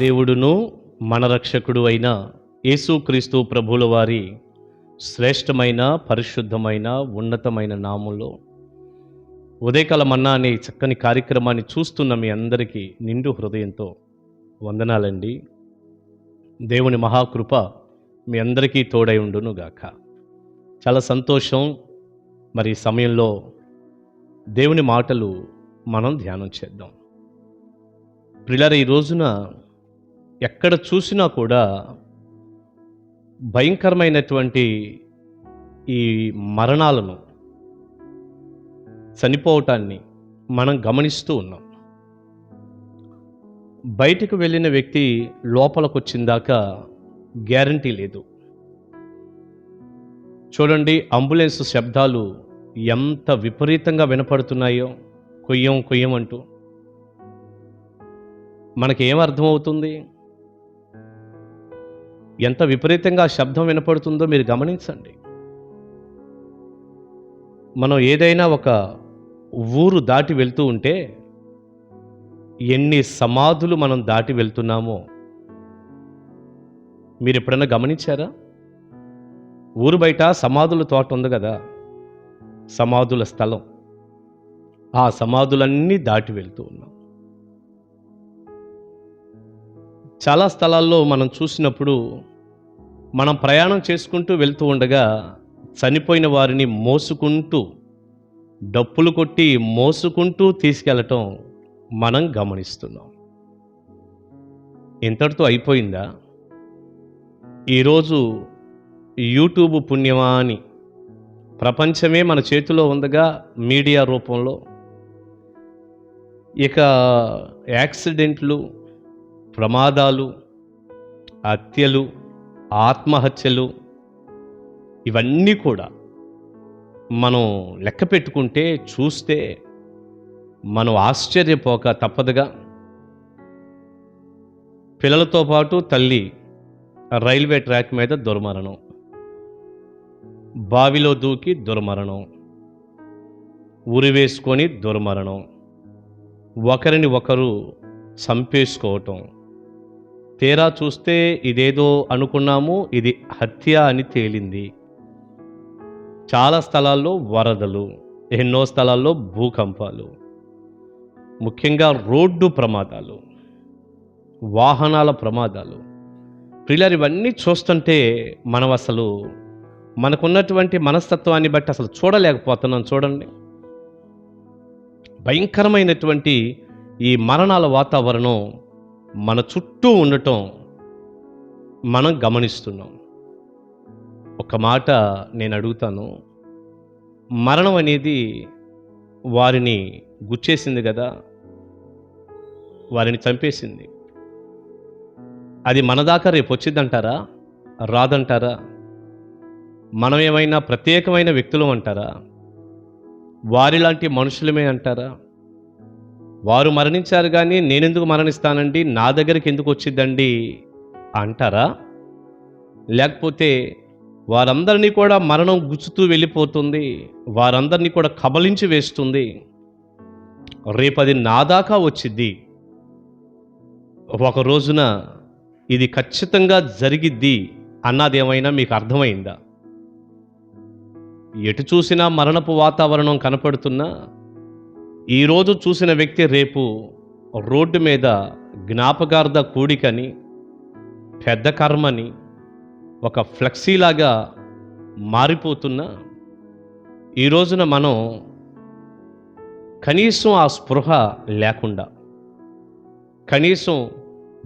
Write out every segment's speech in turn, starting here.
దేవుడును మన రక్షకుడు అయిన యేసుక్రీస్తు ప్రభుల వారి శ్రేష్టమైన పరిశుద్ధమైన ఉన్నతమైన నామంలో ఉదయకాల మన్నా అనే చక్కని కార్యక్రమాన్ని చూస్తున్న మీ అందరికీ నిండు హృదయంతో వందనాలండి. దేవుని మహాకృప మీ అందరికీ తోడై ఉండునుగాక. చాలా సంతోషం. మరి ఈ సమయంలో దేవుని మాటలు మనం ధ్యానం చేద్దాం. ప్రియులారా, ఈ రోజున ఎక్కడ చూసినా కూడా భయంకరమైనటువంటి ఈ మరణాలను, చనిపోవటాన్ని మనం గమనిస్తూ ఉన్నాం. బయటకు వెళ్ళిన వ్యక్తి లోపలికి వచ్చిందాకా గ్యారంటీ లేదు. చూడండి, అంబులెన్స్ శబ్దాలు ఎంత విపరీతంగా వినపడుతున్నాయో, కొయ్యం కొయ్యం అంటూ. మనకేం అర్థమవుతుంది? ఎంత విపరీతంగా శబ్దం వినపడుతుందో మీరు గమనించండి. మనం ఏదైనా ఒక ఊరు దాటి వెళ్తూ ఉంటే ఎన్ని సమాధులు మనం దాటి వెళ్తున్నామో మీరు ఎప్పుడైనా గమనించారా? ఊరు బయట సమాధుల తోట ఉంది కదా, సమాధుల స్థలం. ఆ సమాధులన్నీ దాటి వెళ్తూ ఉన్నాం. చాలా స్థలాల్లో మనం చూసినప్పుడు మనం ప్రయాణం చేసుకుంటూ వెళ్తూ ఉండగా చనిపోయిన వారిని మోసుకుంటూ, డప్పులు కొట్టి మోసుకుంటూ తీసుకెళ్ళటం మనం గమనిస్తున్నాం. ఇంతటితో అయిపోయిందా? ఈరోజు యూట్యూబ్ పుణ్యమా అని ప్రపంచమే మన చేతిలో ఉందగా, మీడియా రూపంలో. ఇక యాక్సిడెంట్లు, ప్రమాదాలు, హత్యలు, ఆత్మహత్యలు ఇవన్నీ కూడా మనం లెక్క పెట్టుకుంటే, చూస్తే మనం ఆశ్చర్యపోక తప్పదుగా. పిల్లలతో పాటు తల్లి రైల్వే ట్రాక్ మీద దుర్మరణం, బావిలో దూకి దుర్మరణం, ఉరివేసుకొని దుర్మరణం, ఒకరిని ఒకరు చంపేసుకోవటం. తీరా చూస్తే ఇదేదో అనుకున్నాము, ఇది హత్య అని తేలింది. చాలా స్థలాల్లో వరదలు, ఎన్నో స్థలాల్లో భూకంపాలు, ముఖ్యంగా రోడ్డు ప్రమాదాలు, వాహనాల ప్రమాదాలు. ప్రియులారా, ఇవన్నీ చూస్తుంటే మనం అసలు మనకున్నటువంటి మనస్తత్వాన్ని బట్టి అసలు చూడలేకపోతున్నాం. చూడండి, భయంకరమైనటువంటి ఈ మరణాల వాతావరణం మన చుట్టూ ఉండటం మనం గమనిస్తున్నాం. ఒక మాట నేను అడుగుతాను. మరణం అనేది వారిని గుచ్చేసింది కదా, వారిని చంపేసింది. అది మన దాకా రేపు వచ్చిందంటారా? రాదంటారా? మనం ఏమైనా ప్రత్యేకమైన వ్యక్తులం అంటారా? వారిలాంటి మనుషులమే అంటారా? వారు మరణించారు కానీ నేనెందుకు మరణిస్తానండి, నా దగ్గరికి ఎందుకు వచ్చిందండి అంటారా? లేకపోతే వారందరినీ కూడా మరణం గుచ్చుతూ వెళ్ళిపోతుంది, వారందరినీ కూడా కబలించి వేస్తుంది, రేపది నా దాకా వచ్చిద్ది, ఒక రోజున ఇది ఖచ్చితంగా జరిగిద్ది అన్నదేమైనా మీకు అర్థమైందా? ఎటు చూసినా మరణపు వాతావరణం కనపడుతున్నా, ఈరోజు చూసిన వ్యక్తి రేపు రోడ్డు మీద జ్ఞాపకార్థ కూడికని, పెద్ద కర్మని ఒక ఫ్లెక్సీలాగా మారిపోతున్నా, ఈ రోజున మనం కనీసం ఆ స్పృహ లేకుండా, కనీసం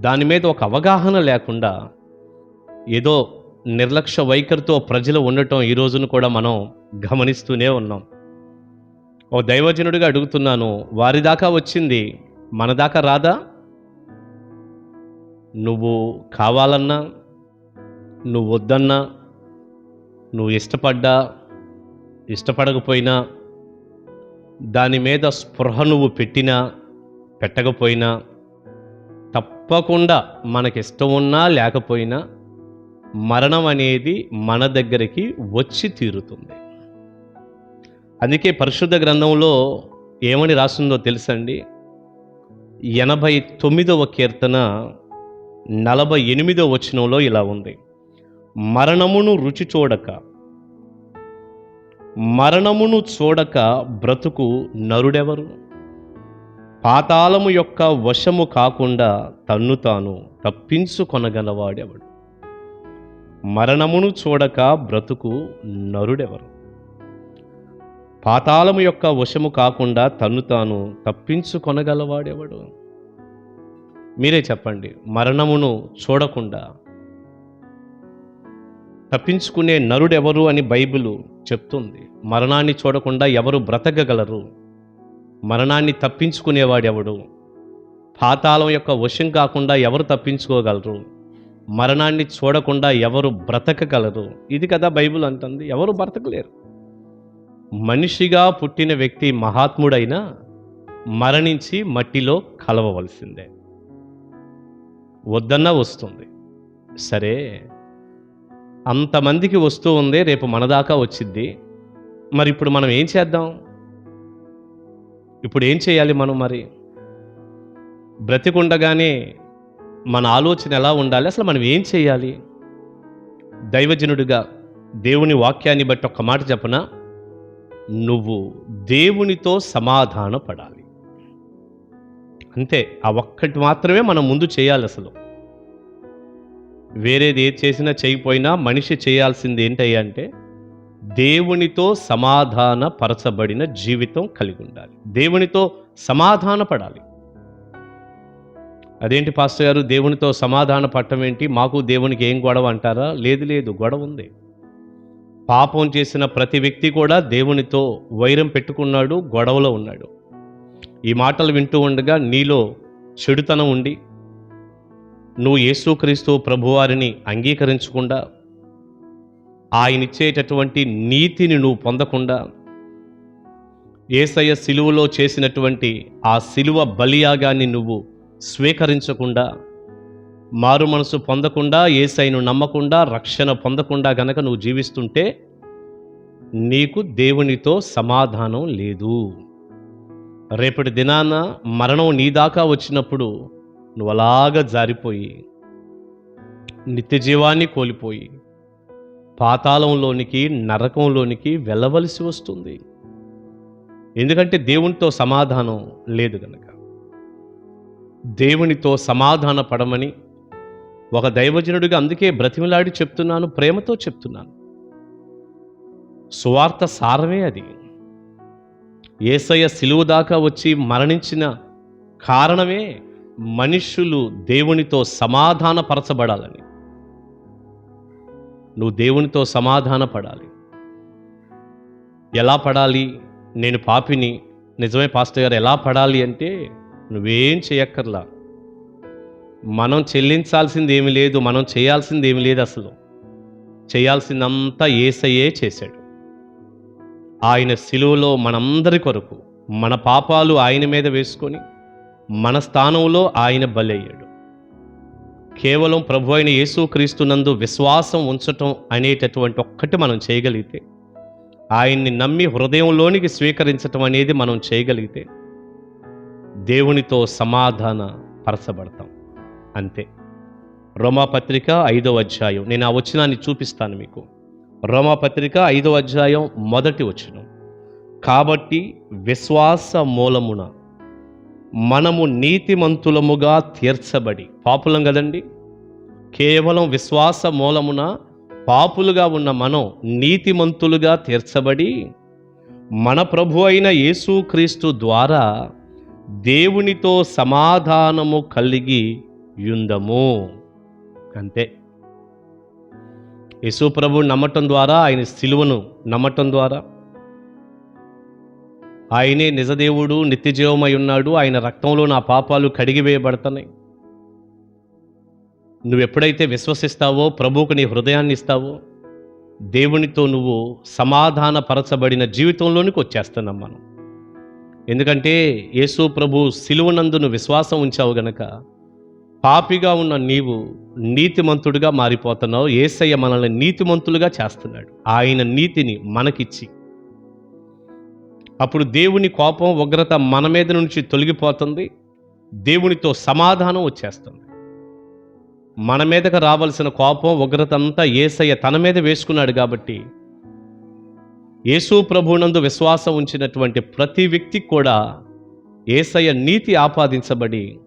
దాని మీద ఒక అవగాహన లేకుండా, ఏదో నిర్లక్ష్య వైఖరితో ప్రజలు ఉండటం ఈ రోజున కూడా మనం గమనిస్తూనే ఉన్నాం. ఓ దైవజనుడిగా అడుగుతున్నాను, వారి దాకా వచ్చింది మన దాకా రాదా? నువ్వు కావాలన్నా, నువ్వు వద్దన్నా, నువ్వు ఇష్టపడ్డా ఇష్టపడకపోయినా, దాని మీద స్పృహ నువ్వు పెట్టినా పెట్టకపోయినా, తప్పకుండా మనకిష్టం ఉన్నా లేకపోయినా మరణం అనేది మన దగ్గరికి వచ్చి తీరుతుంది. అందుకే పరిశుద్ధ గ్రంథంలో ఏమని రాస్తుందో తెలుసండి? 89వ కీర్తన 48వ వచనంలో ఇలా ఉంది, మరణమును రుచి చూడక మరణమును చూడక బ్రతుకు నరుడెవరు? పాతాళము యొక్క వశము కాకుండా తన్ను తాను తప్పించుకొనగలవాడెవడు? మరణమును చూడక బ్రతుకు నరుడెవరు? పాతాళము యొక్క వశము కాకుండా తన్ను తాను తప్పించుకొనగలవాడెవడు? మీరే చెప్పండి. మరణమును చూడకుండా తప్పించుకునే నరుడెవరు అని బైబిలు చెప్తుంది. మరణాన్ని చూడకుండా ఎవరు బ్రతకగలరు? మరణాన్ని తప్పించుకునేవాడెవడు? పాతాళం యొక్క వశం కాకుండా ఎవరు తప్పించుకోగలరు? మరణాన్ని చూడకుండా ఎవరు బ్రతకగలరు? ఇది కదా బైబిల్ అంటుంది. ఎవరు బ్రతకలేరు. మనిషిగా పుట్టిన వ్యక్తి మహాత్ముడైనా మరణించి మట్టిలో కలవవలసిందే. వద్దన్నా వస్తుంది. సరే, అంతమందికి వస్తూ ఉంది, రేపు మన దాకా వచ్చిద్ది. మరి ఇప్పుడు మనం ఏం చేద్దాం? ఇప్పుడు ఏం చేయాలి మనం? మరి బ్రతికుండగానే మన ఆలోచన ఎలా ఉండాలి? అసలు మనం ఏం చేయాలి? దైవజనుడిగా దేవుని వాక్యాన్ని బట్టి ఒక్క మాట చెప్పనా? నువ్వు దేవునితో సమాధాన పడాలి. అంతే. ఆ ఒక్కటి మాత్రమే మనం ముందు చేయాలి. అసలు వేరేది ఏది చేసినా చేయకపోయినా మనిషి చేయాల్సింది ఏంటయ్యా అంటే దేవునితో సమాధాన పరచబడిన జీవితం కలిగి ఉండాలి. దేవునితో సమాధాన పడాలి. అదేంటి పాస్టర్ గారు, దేవునితో సమాధాన పడటం ఏంటి? మాకు దేవునికి ఏం గొడవ అంటారా? లేదు లేదు, గొడవ ఉంది. పాపం చేసిన ప్రతి వ్యక్తి కూడా దేవునితో వైరం పెట్టుకున్నాడు, గొడవలో ఉన్నాడు. ఈ మాటలు వింటూ ఉండగా నీలో చెడుతనం ఉండి నువ్వు యేసుక్రీస్తు ప్రభువారిని అంగీకరించకుండా, ఆయన ఇచ్చేటటువంటి నీతిని నువ్వు పొందకుండా, యేసయ్య సిలువలో చేసినటువంటి ఆ సిలువ బలియాగాన్ని నువ్వు స్వీకరించకుండా, మారు మనసు పొందకుండా, యేసయ్యను నమ్మకుండా, రక్షణ పొందకుండా గనక నువ్వు జీవిస్తుంటే నీకు దేవునితో సమాధానం లేదు. రేపటి దినాన మరణం నీ దాకా వచ్చినప్పుడు నువ్వు అలాగా జారిపోయి నిత్య జీవాన్ని కోల్పోయి పాతాళంలోనికి, నరకంలోనికి వెళ్ళవలసి వస్తుంది. ఎందుకంటే దేవునితో సమాధానం లేదు గనక. దేవునితో సమాధాన పడమని ఒక దైవజనుడిగా అందుకే బ్రతిమిలాడి చెప్తున్నాను, ప్రేమతో చెప్తున్నాను. సువార్త సారమే అది. యేసయ్య సిలువ దాకా వచ్చి మరణించిన కారణమే మనుష్యులు దేవునితో సమాధాన పరచబడాలని. నువ్వు దేవునితో సమాధాన పడాలి. ఎలా పడాలి? నేను పాపిని, నిజమే పాస్టర్ గారు, ఎలా పడాలి అంటే నువ్వేం చేయక్కర్లా. మనం చెల్లించాల్సింది ఏమి లేదు, మనం చేయాల్సింది ఏమి లేదు. అసలు చేయాల్సిందంతా యేసయ్యే చేశాడు. ఆయన సిలువలో మనందరి కొరకు మన పాపాలు ఆయన మీద వేసుకొని మన స్థానంలో ఆయన బలయ్యాడు. కేవలం ప్రభు అయిన యేసుక్రీస్తునందు విశ్వాసం ఉంచటం అనేటటువంటి ఒక్కటి మనం చేయగలిగితే, ఆయన్ని నమ్మి హృదయంలోనికి స్వీకరించటం అనేది మనం చేయగలిగితే దేవునితో సమాధాన పరచబడతాం. అంతే. రోమాపత్రిక 5వ అధ్యాయం, నేను ఆ వచనాన్ని చూపిస్తాను మీకు. రోమాపత్రిక 5వ అధ్యాయం 1వ వచనం. కాబట్టి విశ్వాస మూలమున మనము నీతిమంతులముగా తీర్చబడి, పాపులం కదండి, కేవలం విశ్వాస మూలమున పాపులుగా ఉన్న మనం నీతిమంతులుగా తీర్చబడి మన ప్రభు అయిన యేసుక్రీస్తు ద్వారా దేవునితో సమాధానము కలిగి యుందము. అంతే. యేసు ప్రభు నమ్మటం ద్వారా, ఆయన సిలువను నమ్మటం ద్వారా, ఆయనే నిజదేవుడు, నిత్యజీవమై ఉన్నాడు, ఆయన రక్తంలో నా పాపాలు కడిగివేయబడుతున్నాయి. నువ్వు ఎప్పుడైతే విశ్వసిస్తావో, ప్రభువుకు నీ హృదయాన్ని ఇస్తావో, దేవునితో నువ్వు సమాధాన పరచబడిన జీవితంలోనికి వచ్చేస్తున్నాం మనం. ఎందుకంటే యేసు ప్రభు సిలువనందును విశ్వాసం ఉంచావు గనక పాపిగా ఉన్న నీవు నీతిమంతుడిగా మారిపోతున్నావు. యేసయ్య మనల్ని నీతిమంతులుగా చేస్తున్నాడు, ఆయన నీతిని మనకిచ్చి. అప్పుడు దేవుని కోపం, ఉగ్రత మన మీద నుంచి తొలగిపోతుంది, దేవునితో సమాధానం వచ్చేస్తుంది. మన మీదకు రావాల్సిన కోపం ఉగ్రత అంతా యేసయ్య తన మీద వేసుకున్నాడు కాబట్టి యేసు ప్రభువునందు విశ్వాసం ఉంచినటువంటి ప్రతి వ్యక్తికి కూడా యేసయ్య నీతి ఆపాదించబడి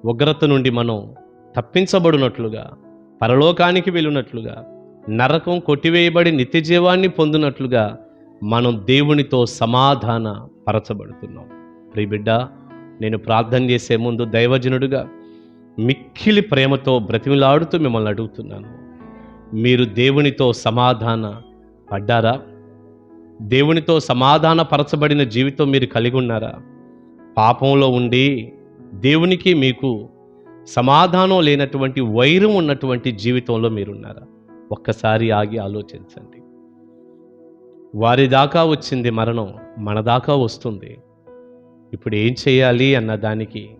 ఉగ్రత నుండి మనం తప్పించబడినట్లుగా, పరలోకానికి వెళ్ళినట్లుగా, నరకం కొట్టివేయబడి నిత్య జీవాన్ని పొందినట్లుగా మనం దేవునితో సమాధాన పరచబడుతున్నాం. ప్రియబిడ్డ, నేను ప్రార్థన చేసే ముందు దైవజనుడుగా మిక్కిలి ప్రేమతో బ్రతిమిలాడుతూ మిమ్మల్ని అడుగుతున్నాను, మీరు దేవునితో సమాధాన పడ్డారా? దేవునితో సమాధాన పరచబడిన జీవితం మీరు కలిగి ఉన్నారా? పాపంలో ఉండి దేవునికి మీకు సమాధానం లేనటువంటి వైరం ఉన్నటువంటి జీవితంలో మీరున్నారా? ఒక్కసారి ఆగి ఆలోచించండి. వారి దాకా వచ్చింది మరణం, మన దాకా వస్తుంది. ఇప్పుడు ఏం చేయాలి అన్న దానికి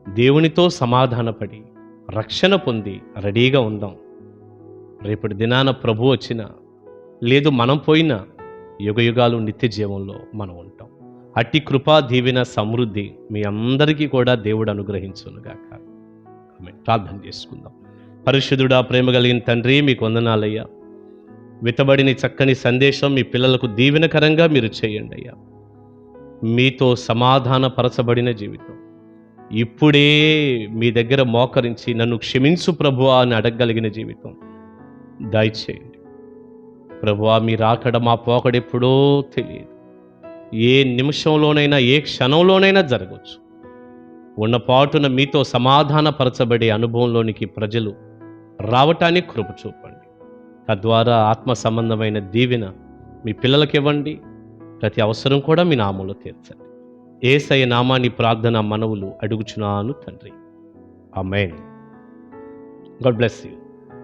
దేవునితో సమాధానపడి రక్షణ పొంది రెడీగా ఉందాం. రేపటి దినాన ప్రభు వచ్చినా లేదు మనం పోయినా యుగయుగాలు నిత్య జీవంలో మనం ఉంటాం. అట్టి కృపా దీవెన సమృద్ధి మీ అందరికీ కూడా దేవుడు అనుగ్రహించునుగాక. ఆమేన్. ప్రార్థన చేసుకుందాం. పరిశుద్ధుడా, ప్రేమ కలిగిన తండ్రి, మీకు వందనాలయ్యా. విత్తబడిన చక్కని సందేశం మీ పిల్లలకు దీవెనకరంగా మీరు చేయండి అయ్యా. మీతో సమాధానపరచబడిన జీవితం ఇప్పుడే మీ దగ్గర మోకరించి నన్ను క్షమించు ప్రభువా అని అడగగలిగిన జీవితం దయచేయండి ప్రభువా. మీ రాకడ మా పోకడెప్పుడో తెలియదు. ఏ నిమిషంలోనైనా ఏ క్షణంలోనైనా జరగవచ్చు. ఉన్నపాటున మీతో సమాధానపరచబడే అనుభవంలోనికి ప్రజలు రావటానికి కృప చూపండి. తద్వారా ఆత్మ సంబంధమైన దీవెన మీ పిల్లలకి ఇవ్వండి. ప్రతి అవసరం కూడా మీ నామంలో తీర్చండి. యేసయ్య నామాన్ని ప్రార్థన మనవులు అడుగుచున్నాను తండ్రి. ఆమేన్. God bless you.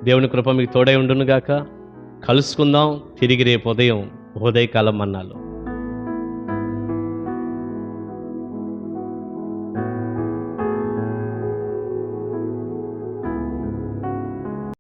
దేవుని కృప మీకు తోడై ఉండునుగాక. కలుసుకుందాం తిరిగి రేపు ఉదయకాలం మన్నాలో.